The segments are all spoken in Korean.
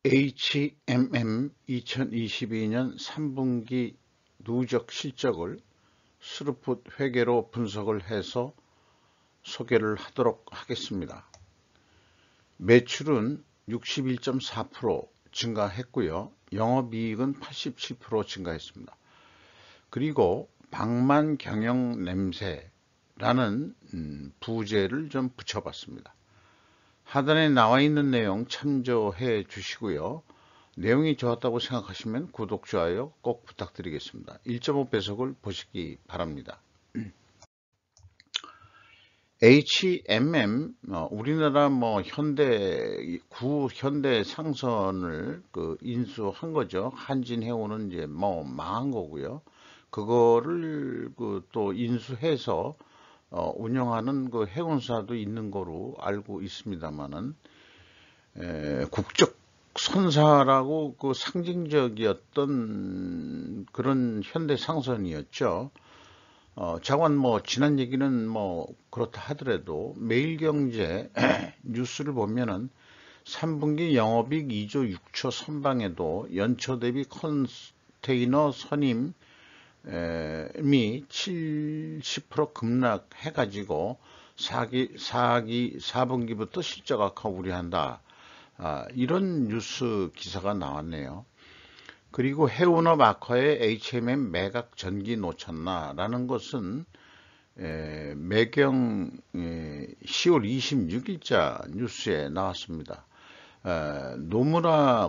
HMM 2022년 3분기 누적 실적을 스루풋 회계로 분석을 해서 소개를 하도록 하겠습니다. 매출은 61.4% 증가했고요. 영업이익은 87% 증가했습니다. 그리고 방만 경영 냄새라는 부제를 좀 붙여봤습니다. 하단에 나와 있는 내용 참조해 주시고요. 내용이 좋았다고 생각하시면 구독, 좋아요 꼭 부탁드리겠습니다. 1.5배속을 보시기 바랍니다. HMM, 우리나라 현대 상선을 인수한 거죠. 한진해운은 이제 망한 거고요. 그거를 또 인수해서 운영하는 해운사도 있는 거로 알고 있습니다만은, 국적 선사라고 상징적이었던 그런 현대 상선이었죠. 자관 지난 얘기는 그렇다 하더라도 매일경제 뉴스를 보면은 3분기 영업이익 2조 6초 선방에도 연초 대비 컨테이너 선임이 70% 급락해가지고 4분기부터 실적 악화 우려한다. 이런 뉴스 기사가 나왔네요. 그리고 해운업 악화에 HMM 매각 전기 놓쳤나라는 것은 매경 10월 26일자 뉴스에 나왔습니다.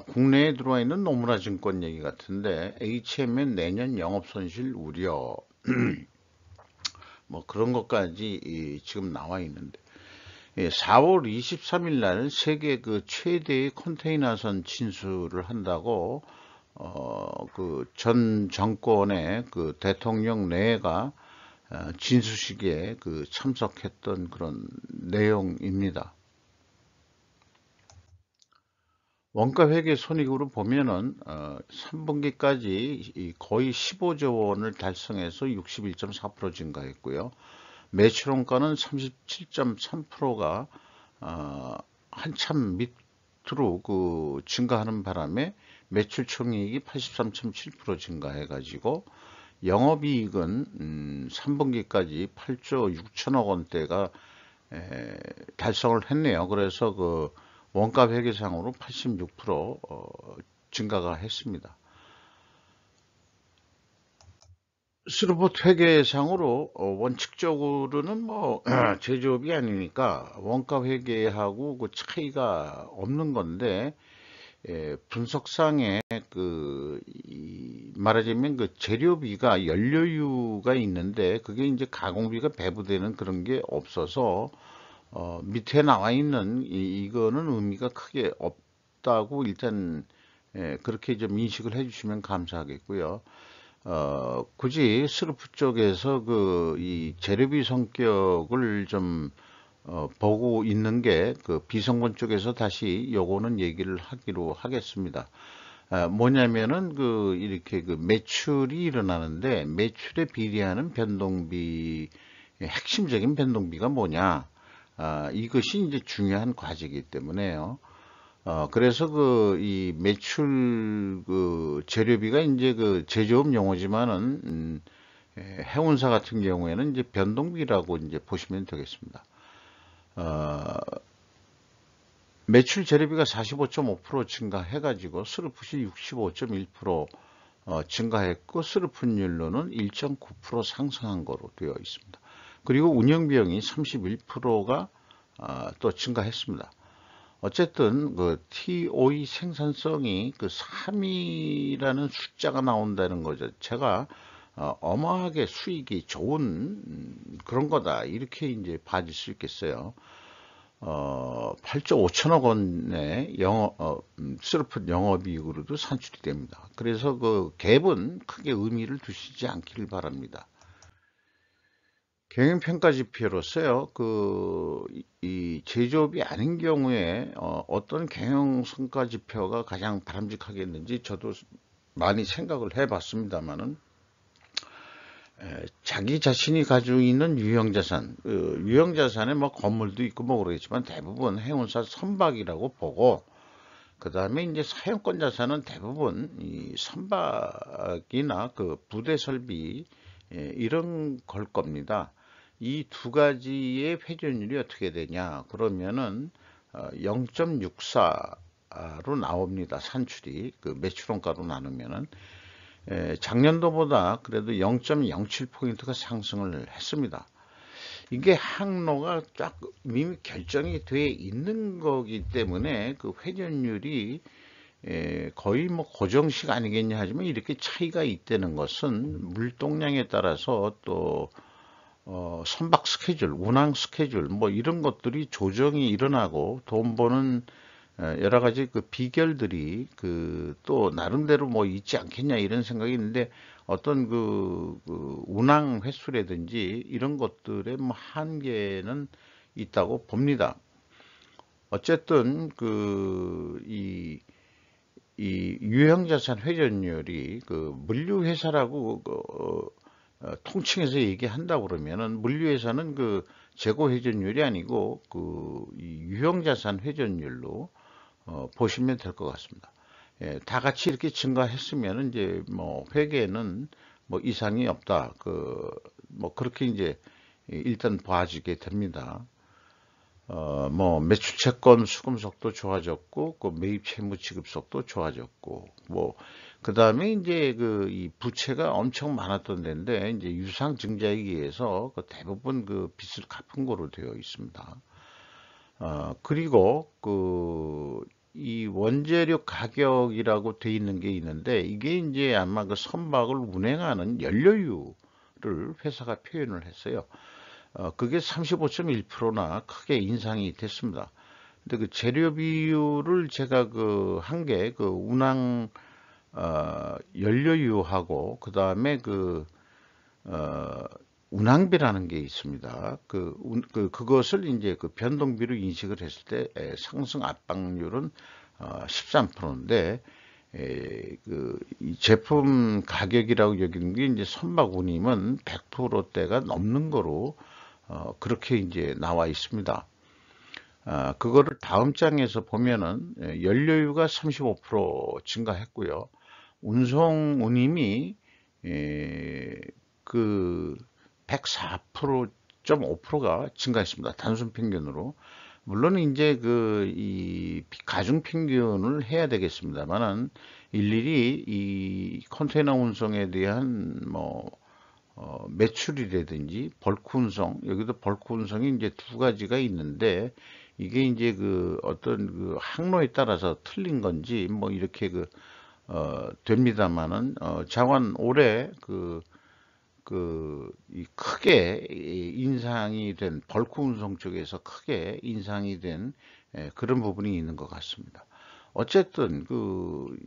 국내에 들어와 있는 노무라 증권 얘기 같은데 HMM 내년 영업손실 우려 그런 것까지 지금 나와 있는데 4월 23일 날 세계 최대의 컨테이너선 진수를 한다고 전 정권의 대통령 내가 진수식에 참석했던 그런 내용입니다. 원가회계 손익으로 보면은 3분기까지 거의 15조 원을 달성해서 61.4% 증가했고요. 매출원가는 37.3%가 한참 밑으로 증가하는 바람에 매출 총이익이 83.7% 증가해가지고 영업이익은 3분기까지 8조 6천억 원대가 달성을 했네요. 그래서 원가 회계상으로 86% 증가가 했습니다. 스루풋 회계상으로 원칙적으로는 제조업이 아니니까 원가 회계하고 차이가 없는 건데 분석상에 말하자면 재료비가 연료유가 있는데 그게 이제 가공비가 배부되는 그런 게 없어서 밑에 나와 있는 이거는 의미가 크게 없다고 일단 그렇게 좀 인식을 해주시면 감사하겠고요. 굳이 스루풋 쪽에서 이 재료비 성격을 좀 보고 있는 게 비성분 쪽에서 다시 요거는 얘기를 하기로 하겠습니다. 뭐냐면은 이렇게 매출이 일어나는데 매출에 비례하는 변동비, 핵심적인 변동비가 뭐냐, 이것이 이제 중요한 과제이기 때문에요. 그래서 이 매출 재료비가 이제 제조업 용어지만은 해운사 같은 경우에는 이제 변동비라고 이제 보시면 되겠습니다. 매출 재료비가 45.5% 증가해가지고 스루풋이 65.1% 증가했고 스루풋율로는 1.9% 상승한 거로 되어 있습니다. 그리고 운영비용이 31%가 또 증가했습니다. 어쨌든 TOE 생산성이 3이라는 숫자가 나온다는 거죠. 제가 어마하게 수익이 좋은 그런 거다 이렇게 이제 봐줄 수 있겠어요. 8조 5천억 원의 스루풋 영업이익으로도 산출이 됩니다. 그래서 갭은 크게 의미를 두시지 않기를 바랍니다. 경영평가 지표로서요, 이 제조업이 아닌 경우에 어떤 경영성과 지표가 가장 바람직하겠는지 저도 많이 생각을 해봤습니다만은 자기 자신이 가지고 있는 유형자산, 유형자산에 건물도 있고 그러겠지만 대부분 해운사 선박이라고 보고 그 다음에 이제 사용권 자산은 대부분 이 선박이나 그 부대 설비 이런 걸 겁니다. 이 두 가지의 회전율이 어떻게 되냐 그러면은 0.64로 나옵니다. 산출이 그 매출원가로 나누면은 작년도보다 그래도 0.07포인트가 상승을 했습니다. 이게 항로가 쫙 이미 결정이 돼 있는 거기 때문에 그 회전율이 거의 뭐 고정식 아니겠냐 하지만 이렇게 차이가 있다는 것은 물동량에 따라서 또 선박 스케줄, 운항 스케줄 뭐 이런 것들이 조정이 일어나고 돈 버는 여러 가지 그 비결들이 그 또 나름대로 뭐 있지 않겠냐 이런 생각이 있는데 어떤 그 운항 횟수라든지 이런 것들의 뭐 한계는 있다고 봅니다. 어쨌든 이 유형자산 회전율이 그 물류회사라고 통칭해서 얘기한다고 그러면은 물류회사는 그 재고 회전율이 아니고 이 유형자산 회전율로 보시면 될 것 같습니다. 다 같이 이렇게 증가했으면 이제 뭐 회계는 뭐 이상이 없다. 뭐 그렇게 이제 일단 봐지게 됩니다. 뭐 매출 채권 수금속도 좋아졌고, 그 매입 채무 지급속도 좋아졌고, 뭐 그 다음에 이제 이 부채가 엄청 많았던 데인데 이제 유상 증자액에 의해서 그 대부분 그 빚을 갚은 거로 되어 있습니다. 그리고 이 원재료 가격이라고 돼 있는 게 있는데 이게 이제 아마 그 선박을 운행하는 연료유를 회사가 표현을 했어요. 그게 35.1%나 크게 인상이 됐습니다. 근데 그 재료 비율을 제가 한 게 운항 연료유하고 그 다음에 운항비라는 게 있습니다. 그것을 이제 변동비로 인식을 했을 때 상승 압박률은 13%인데 이 제품 가격이라고 여기는 게 이제 선박 운임은 100%대가 넘는 거로 그렇게 이제 나와 있습니다. 그거를 다음 장에서 보면은 연료유가 35% 증가했고요. 운송 운임이 104.5%가 증가했습니다. 단순 평균으로. 물론 이제 이 가중 평균을 해야 되겠습니다만은 일일이 이 컨테이너 운송에 대한 뭐 매출이라든지 벌크 운송, 여기도 벌크 운송이 이제 두 가지가 있는데 이게 이제 어떤 항로에 따라서 틀린 건지 뭐 이렇게 됩니다만은 자관 올해 이 크게 인상이 된 벌크 운송 쪽에서 크게 인상이 된 그런 부분이 있는 것 같습니다. 어쨌든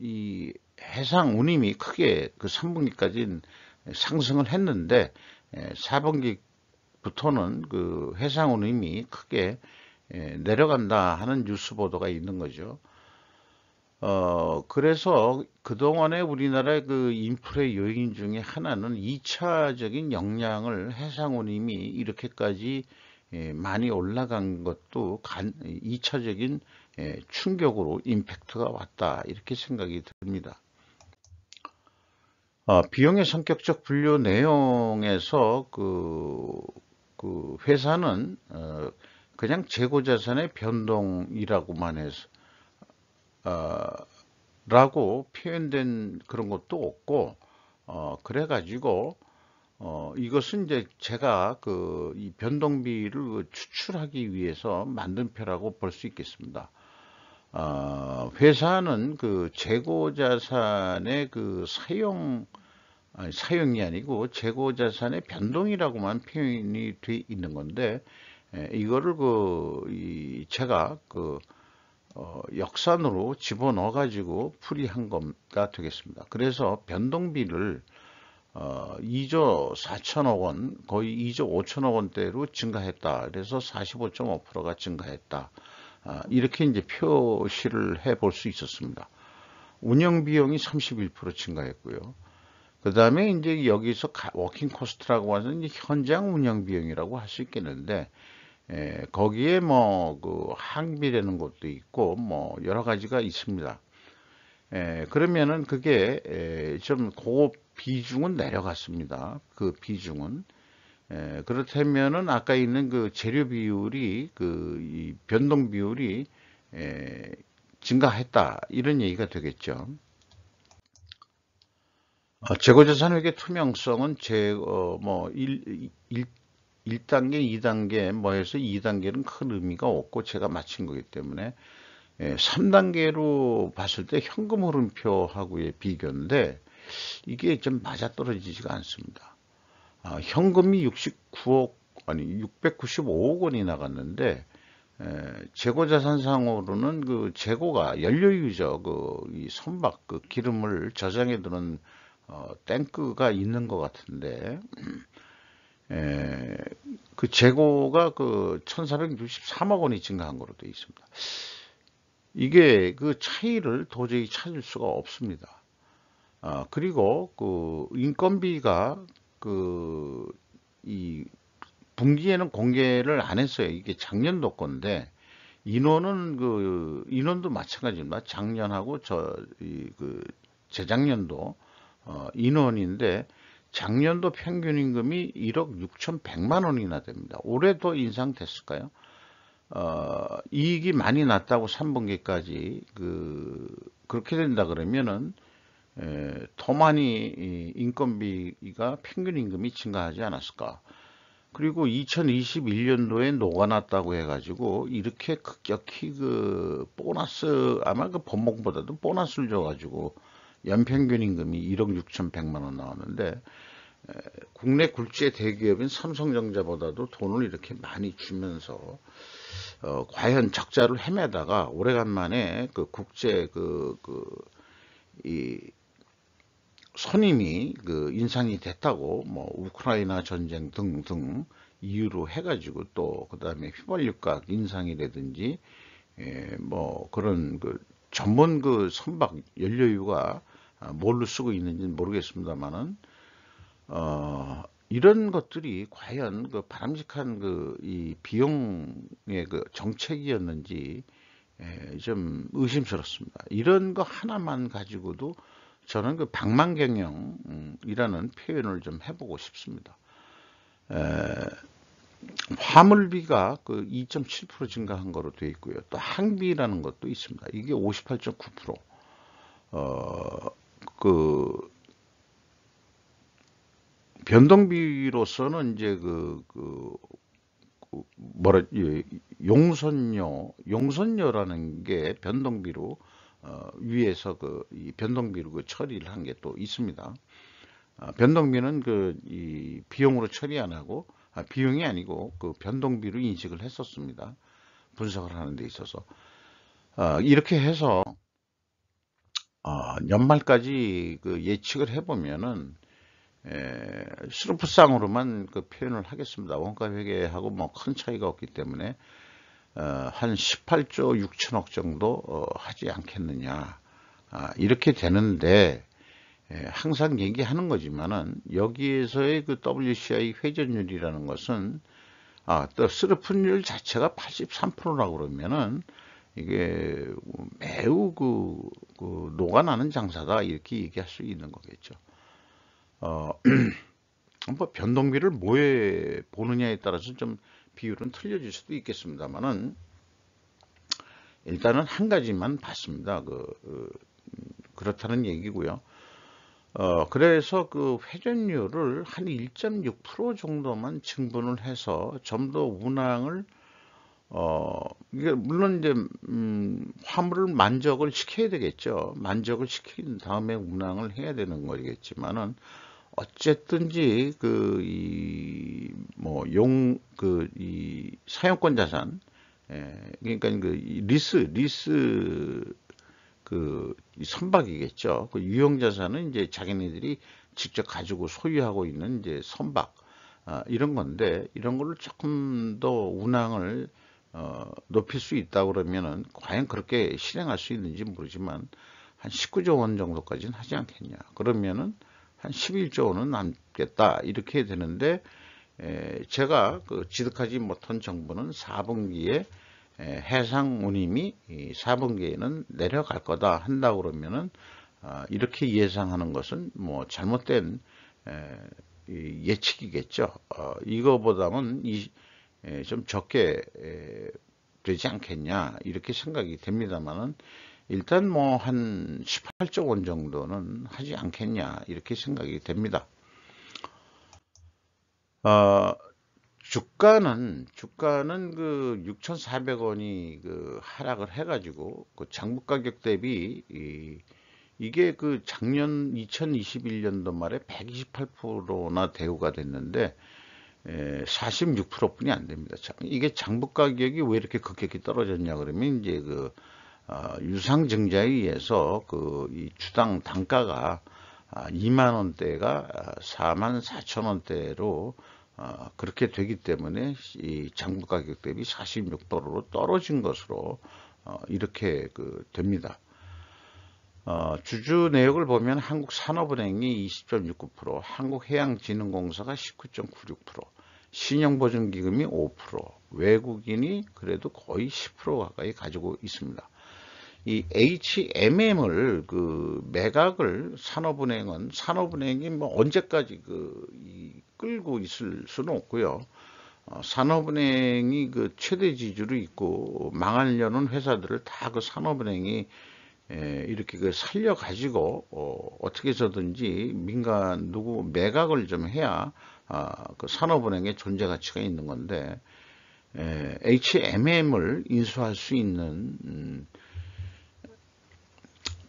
이 해상 운임이 크게 3분기까지는 상승을 했는데 4분기부터는 해상 운임이 크게 내려간다 하는 뉴스 보도가 있는 거죠. 그래서 그동안에 우리나라의 인플레 요인 중에 하나는 2차적인 역량을 해상운임이 이렇게까지 많이 올라간 것도 2차적인 충격으로 임팩트가 왔다 이렇게 생각이 듭니다. 비용의 성격적 분류 내용에서 회사는 그냥 재고자산의 변동이라고만 해서 라고 표현된 그런 것도 없고 그래가지고 이것은 이제 제가 이 변동비를 추출하기 위해서 만든 표라고 볼 수 있겠습니다. 회사는 재고자산의 사용이 아니고 재고자산의 변동이라고만 표현이 돼 있는 건데 이거를 제가 역산으로 집어넣어 가지고 풀이한 거가 되겠습니다. 그래서 변동비를 2조 4천억 원, 거의 2조 5천억 원대로 증가했다. 그래서 45.5%가 증가했다. 이렇게 이제 표시를 해 볼 수 있었습니다. 운영 비용이 31% 증가했고요. 그 다음에 이제 여기서 워킹 코스트라고 해서 이제 현장 운영 비용이라고 할 수 있겠는데, 거기에 뭐 그 항비라는 것도 있고 뭐 여러 가지가 있습니다. 그러면은 그게 좀 그 비중은 내려갔습니다. 그 비중은. 그렇다면은 아까 있는 그 재료 비율이 이 변동 비율이 에, 증가했다 이런 얘기가 되겠죠. 재고자산회계 투명성은 뭐 1단계, 2단계 뭐 해서 2단계는 큰 의미가 없고 제가 마친 거기 때문에 3단계로 봤을 때 현금 흐름표하고의 비교인데 이게 좀 맞아떨어지지가 않습니다. 현금이 69억 아니 695억 원이 나갔는데 재고자산상으로는 그 재고가 연료유죠. 이 선박 그 기름을 저장해 두는 탱크가 있는 것 같은데 그 재고가 그 1,463억 원이 증가한 거로 되어 있습니다. 이게 그 차이를 도저히 찾을 수가 없습니다. 그리고 그 인건비가 이 분기에는 공개를 안 했어요. 이게 작년도 건데 인원도 마찬가지입니다. 작년하고 재작년도 인원인데 작년도 평균 임금이 1억 6,100만 원이나 됩니다. 올해도 인상됐을까요? 이익이 많이 났다고 3분기까지 그렇게 된다 그러면은 더 많이 인건비가 평균 임금이 증가하지 않았을까? 그리고 2021년도에 녹아났다고 해가지고 이렇게 급격히 보너스 아마 그 법목보다도 보너스를 줘가지고 연평균 임금이 1억 6,100만 원 나왔는데 국내 굴지의 대기업인 삼성전자보다도 돈을 이렇게 많이 주면서 과연 적자를 헤매다가 오래간만에 그 국제 이 선임이 인상이 됐다고 뭐 우크라이나 전쟁 등등 이유로 해가지고 또 그다음에 휘발유가 인상이라든지 뭐 그런 전문 선박 연료유가 뭘로 쓰고 있는지는 모르겠습니다만은 이런 것들이 과연 바람직한 이 비용의 정책이었는지 좀 의심스럽습니다. 이런 거 하나만 가지고도 저는 방만경영이라는 표현을 좀 해보고 싶습니다. 화물비가 2.7% 증가한 거로 되어 있고요. 또 항비라는 것도 있습니다. 이게 58.9%. 변동비로서는 이제 용선료라는 게 변동비로 위에서 이 변동비로 처리를 한 게 또 있습니다. 변동비는 이 비용으로 처리 안 하고 비용이 아니고 변동비로 인식을 했었습니다. 분석을 하는 데 있어서 이렇게 해서 연말까지 예측을 해보면은 스루프상으로만 표현을 하겠습니다. 원가 회계하고 뭐 큰 차이가 없기 때문에 한 18조 6천억 정도 하지 않겠느냐 이렇게 되는데 항상 얘기하는 거지만은 여기에서의 WCI 회전율이라는 것은 또 스루프율 자체가 83%라고 그러면은 이게 매우 녹아나는 장사다 이렇게 얘기할 수 있는 거겠죠. 뭐 변동비를 뭐에 보느냐에 따라서 좀 비율은 틀려질 수도 있겠습니다만은 일단은 한 가지만 봤습니다. 그렇다는 얘기고요. 그래서 회전율을 한 1.6% 정도만 증분을 해서 좀 더 운항을 이게 물론 이제 화물을 만적을 시켜야 되겠죠. 만적을 시킨 다음에 운항을 해야 되는 거겠지만은 어쨌든지 이 사용권 자산 그러니까 이 리스 이 선박이겠죠. 유형 자산은 이제 자기네들이 직접 가지고 소유하고 있는 이제 선박 이런 건데 이런 거를 조금 더 운항을 높일 수 있다 그러면은 과연 그렇게 실행할 수 있는지 모르지만 한 19조 원 정도까지는 하지 않겠냐. 그러면은 한 11조 원은 남겠다 이렇게 되는데 제가 그 지득하지 못한 정부는 4분기에 해상 운임이 4분기에는 내려갈 거다 한다고 그러면은 이렇게 예상하는 것은 뭐 잘못된 예측이겠죠. 이거보다는 좀 적게 되지 않겠냐 이렇게 생각이 됩니다만은 일단 뭐 한 18조 원 정도는 하지 않겠냐 이렇게 생각이 됩니다. 주가는 그 6,400원이 그 하락을 해가지고 그 장부 가격 대비 이게 그 작년 2021년도 말에 128%나 대우가 됐는데 46%뿐이 안 됩니다. 이게 장부 가격이 왜 이렇게 급격히 떨어졌냐 그러면 이제 그 유상증자에 의해서 그 이 주당 단가가 2만 원대가 4만 4천 원대로 그렇게 되기 때문에 이 장부 가격 대비 46%로 떨어진 것으로 이렇게 그 됩니다. 주주 내역을 보면 한국산업은행이 20.69%, 한국해양진흥공사가 19.96%, 신용보증기금이 5%, 외국인이 그래도 거의 10% 가까이 가지고 있습니다. 이 HMM을 그 매각을 산업은행이 뭐 언제까지 끌고 있을 수는 없고요. 산업은행이 그 최대 지주로 있고 망하려는 회사들을 다 그 산업은행이 이렇게 그 살려 가지고 어떻게 해서든지 민간 누구 매각을 좀 해야 그 산업은행의 존재 가치가 있는 건데 HMM을 인수할 수 있는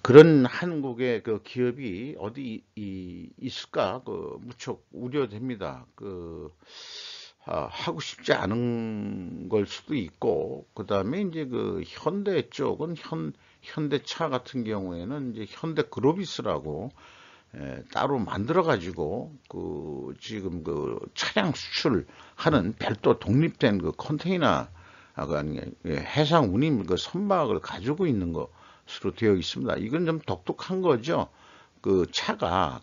그런 한국의 그 기업이 어디 있을까? 무척 우려됩니다. 하고 싶지 않은 걸 수도 있고, 그 다음에 이제 그 현대 쪽은 현대차 같은 경우에는 이제 현대그로비스라고 따로 만들어 가지고 지금 그 차량 수출하는 별도 독립된 그 컨테이너 아니 해상 운임 그 선박을 가지고 있는 것으로 되어 있습니다. 이건 좀 독특한 거죠. 그 차가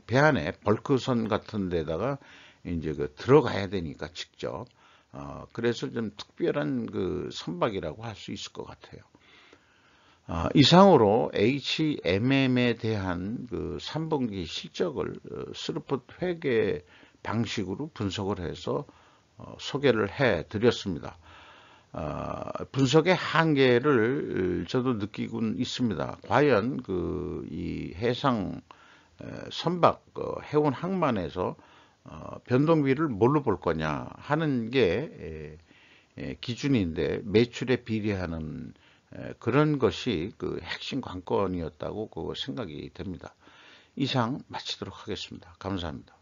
배 안에 벌크선 같은 데다가 이제 들어가야 되니까 직접 그래서 좀 특별한 그 선박이라고 할 수 있을 것 같아요. 이상으로 HMM에 대한 그 3분기 실적을 스루풋 회계 방식으로 분석을 해서 소개를 해 드렸습니다. 분석의 한계를 저도 느끼곤 있습니다. 과연 이 해상 선박 해운 항만에서 변동비를 뭘로 볼 거냐 하는 게 기준인데 매출에 비례하는 그런 것이 그 핵심 관건이었다고 생각이 됩니다. 이상 마치도록 하겠습니다. 감사합니다.